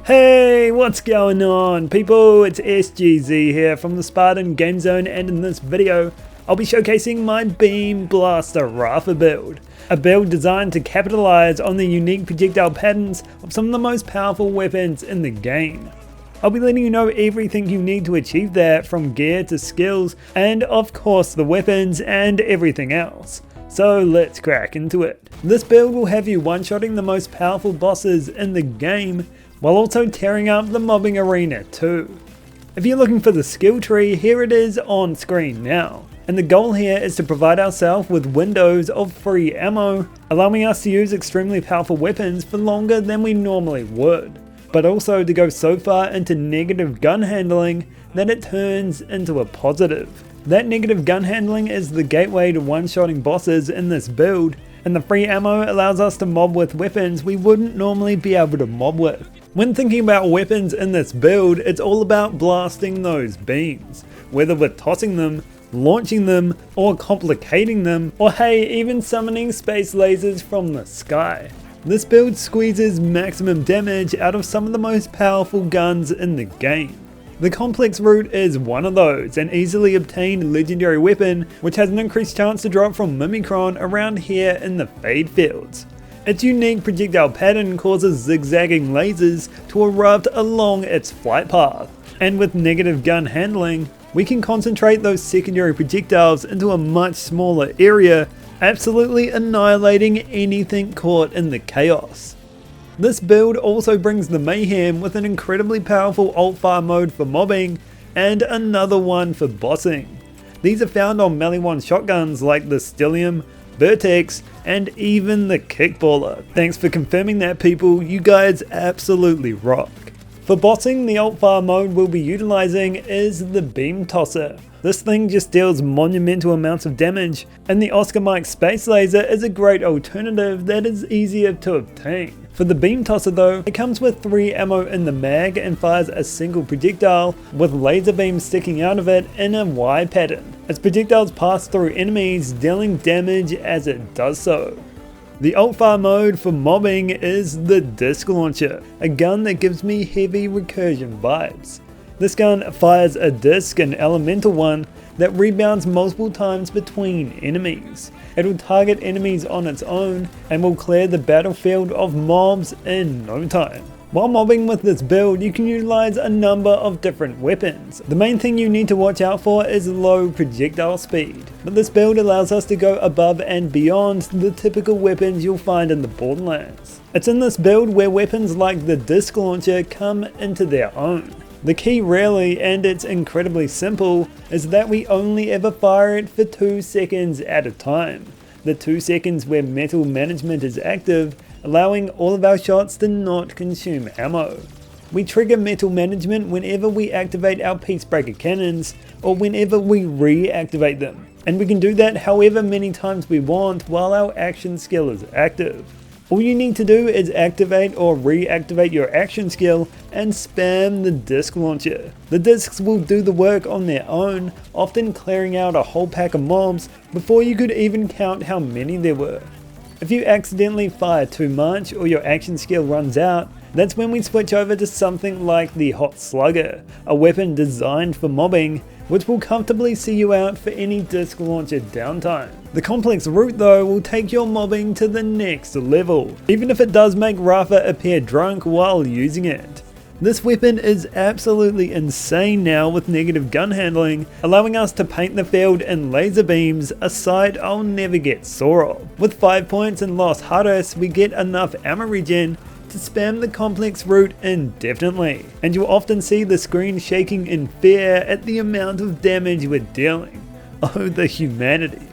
Hey, what's going on people? It's SGZ here from the SpartanGameZone, and in this video I'll be showcasing my Beam Blaster Rafa build. A build designed to capitalize on the unique projectile patterns of some of the most powerful weapons in the game. I'll be letting you know everything you need to achieve that, from gear to skills, and of course the weapons and everything else. So let's crack into it. This build will have you one-shotting the most powerful bosses in the game, while also tearing up the mobbing arena too. If you're looking for the skill tree, here it is on screen now. And the goal here is to provide ourselves with windows of free ammo, allowing us to use extremely powerful weapons for longer than we normally would, but also to go so far into negative gun handling that it turns into a positive. That negative gun handling is the gateway to one-shotting bosses in this build, and the free ammo allows us to mob with weapons we wouldn't normally be able to mob with. When thinking about weapons in this build, it's all about blasting those beams, whether we're tossing them, launching them, or complicating them, or hey, even summoning space lasers from the sky. This build squeezes maximum damage out of some of the most powerful guns in the game. The complex route is one of those, an easily obtained legendary weapon which has an increased chance to drop from Mimikron around here in the fade fields. Its unique projectile pattern causes zigzagging lasers to erupt along its flight path, and with negative gun handling, we can concentrate those secondary projectiles into a much smaller area, absolutely annihilating anything caught in the chaos. This build also brings the mayhem with an incredibly powerful alt-fire mode for mobbing and another one for bossing. These are found on melee one shotguns like the Stellium, Vertex, and even the Kickballer. Thanks for confirming that people, you guys absolutely rock. For bossing, the alt-fire mode we'll be utilizing is the Beam Tosser. This thing just deals monumental amounts of damage, and the Oscar Mike Space Laser is a great alternative that is easier to obtain. For the Beam Tosser though, it comes with 3 ammo in the mag and fires a single projectile, with laser beams sticking out of it in a Y pattern, as projectiles pass through enemies, dealing damage as it does so. The alt-fire mode for mobbing is the Disc Launcher, a gun that gives me heavy recursion vibes. This gun fires a disc, an elemental one, that rebounds multiple times between enemies. It will target enemies on its own and will clear the battlefield of mobs in no time. While mobbing with this build, you can utilize a number of different weapons. The main thing you need to watch out for is low projectile speed, but this build allows us to go above and beyond the typical weapons you'll find in the Borderlands. It's in this build where weapons like the Disc Launcher come into their own. The key really, and it's incredibly simple, is that we only ever fire it for 2 seconds at a time. The 2 seconds where metal management is active, allowing all of our shots to not consume ammo. We trigger metal management whenever we activate our Peacebreaker cannons, or whenever we reactivate them, and we can do that however many times we want while our action skill is active. All you need to do is activate or reactivate your action skill and spam the Disc Launcher. The discs will do the work on their own, often clearing out a whole pack of mobs before you could even count how many there were. If you accidentally fire too much or your action skill runs out, that's when we switch over to something like the Hot Slugger, a weapon designed for mobbing, which will comfortably see you out for any Disc Launcher downtime. The complex route though will take your mobbing to the next level, even if it does make Rafa appear drunk while using it. This weapon is absolutely insane now with negative gun handling, allowing us to paint the field in laser beams, a sight I'll never get sore of. With 5 points and Lost Hardest, we get enough ammo regen to spam the complex route indefinitely, and you'll often see the screen shaking in fear at the amount of damage we're dealing. Oh, the humanity.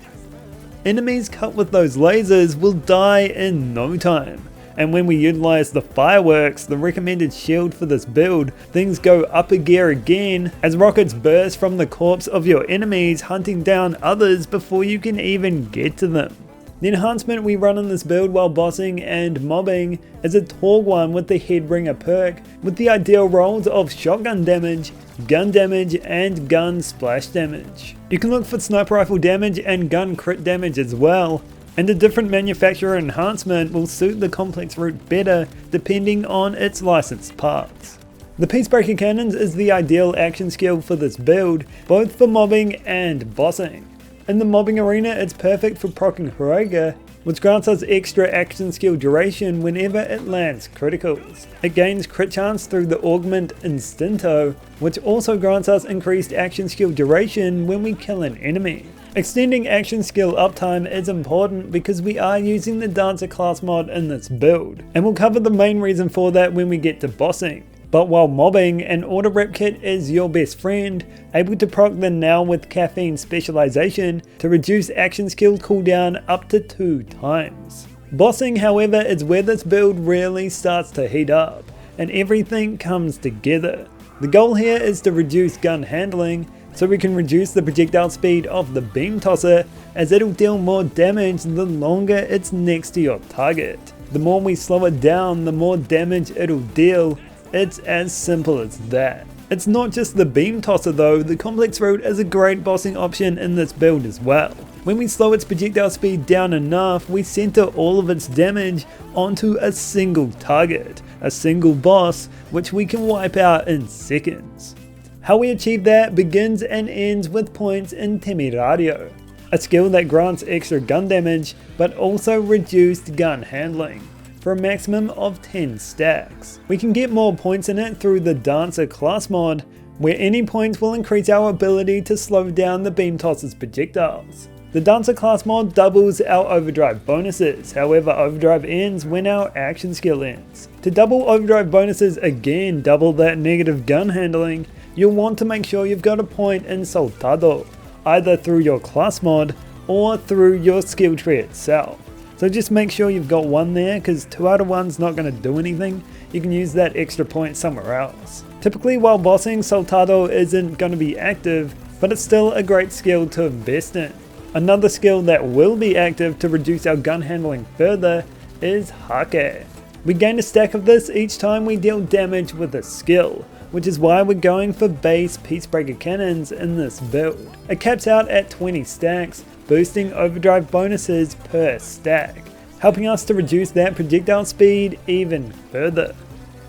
Enemies cut with those lasers will die in no time, and when we utilize the fireworks, the recommended shield for this build, things go up a gear again as rockets burst from the corpse of your enemies, hunting down others before you can even get to them. The enhancement we run in this build while bossing and mobbing is a Torg one with the Headbringer perk, with the ideal rolls of shotgun damage, and gun splash damage. You can look for sniper rifle damage and gun crit damage as well, and a different manufacturer enhancement will suit the complex route better depending on its licensed parts. The Peacebreaker Cannons is the ideal action skill for this build, both for mobbing and bossing. In the mobbing arena, it's perfect for proccing Hroga, which grants us extra action skill duration whenever it lands criticals. It gains crit chance through the Augment Instinto, which also grants us increased action skill duration when we kill an enemy. Extending action skill uptime is important because we are using the Dancer class mod in this build, and we'll cover the main reason for that when we get to bossing. But while mobbing, an auto rep kit is your best friend, able to proc the Now with Caffeine Specialization to reduce action skill cooldown up to 2 times. Bossing, however, is where this build really starts to heat up, and everything comes together. The goal here is to reduce gun handling, so we can reduce the projectile speed of the beam tosser, as it'll deal more damage the longer it's next to your target. The more we slow it down, the more damage it'll deal. It's as simple as that. It's not just the beam tosser though, the complex route is a great bossing option in this build as well. When we slow its projectile speed down enough, we center all of its damage onto a single target, a single boss, which we can wipe out in seconds. How we achieve that begins and ends with points in Temerario, a skill that grants extra gun damage but also reduced gun handling, for a maximum of 10 stacks. We can get more points in it through the Dancer class mod, where any points will increase our ability to slow down the beam tosser's projectiles. The Dancer class mod doubles our overdrive bonuses, however overdrive ends when our action skill ends. To double overdrive bonuses again, double that negative gun handling, you'll want to make sure you've got a point in Soldado, either through your class mod or through your skill tree itself. So just make sure you've got one there, because 2 out of 1's not going to do anything. You can use that extra point somewhere else. Typically while bossing, Soldado isn't going to be active, but it's still a great skill to invest in. Another skill that will be active to reduce our gun handling further is Hake. We gain a stack of this each time we deal damage with a skill, which is why we're going for base Peacebreaker Cannons in this build. It caps out at 20 stacks, boosting overdrive bonuses per stack, helping us to reduce that projectile speed even further.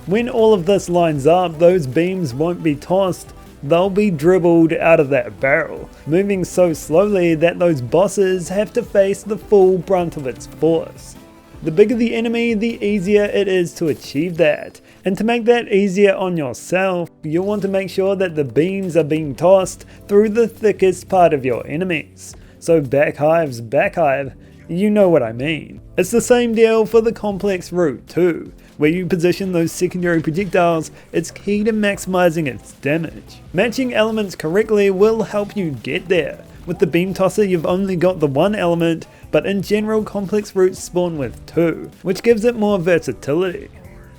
When all of this lines up, those beams won't be tossed, they'll be dribbled out of that barrel, moving so slowly that those bosses have to face the full brunt of its force. The bigger the enemy, the easier it is to achieve that. And to make that easier on yourself, you'll want to make sure that the beams are being tossed through the thickest part of your enemies. So backhive's backhive, you know what I mean. It's the same deal for the complex route too. Where you position those secondary projectiles, it's key to maximizing its damage. Matching elements correctly will help you get there. With the beam tosser you've only got the one element, but in general complex routes spawn with 2, which gives it more versatility.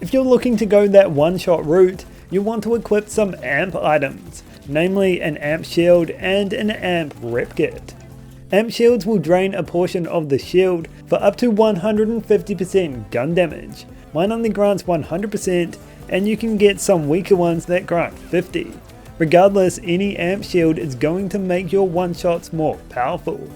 If you're looking to go that one-shot route, you'll want to equip some amp items, namely an amp shield and an amp rep kit. Amp shields will drain a portion of the shield for up to 150% gun damage. Mine only grants 100%, and you can get some weaker ones that grant 50. Regardless, any amp shield is going to make your one-shots more powerful.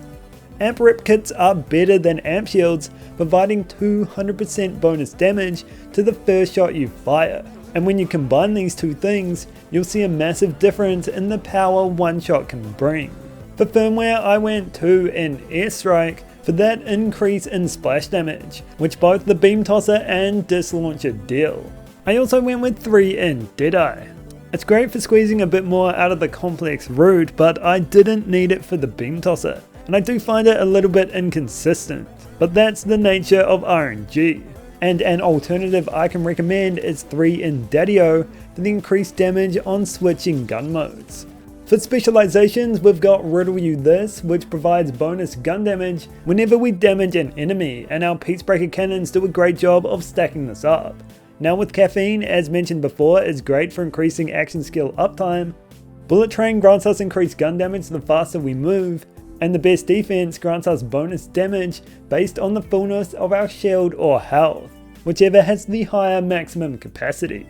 Amp rep kits are better than amp shields, providing 200% bonus damage to the first shot you fire. And when you combine these two things, you'll see a massive difference in the power one shot can bring. For firmware, I went 2 in airstrike for that increase in splash damage, which both the beam tosser and disc launcher deal. I also went with 3 in Deadeye. It's great for squeezing a bit more out of the complex route, but I didn't need it for the beam tosser, and I do find it a little bit inconsistent, but that's the nature of RNG. And an alternative I can recommend is 3 in Daddio for the increased damage on switching gun modes. For specializations, we've got Riddle You This, which provides bonus gun damage whenever we damage an enemy, and our Peacebreaker Cannons do a great job of stacking this up. Now with Caffeine, as mentioned before, is great for increasing action skill uptime. Bullet Train grants us increased gun damage the faster we move, and the Best Defense grants us bonus damage based on the fullness of our shield or health, whichever has the higher maximum capacity.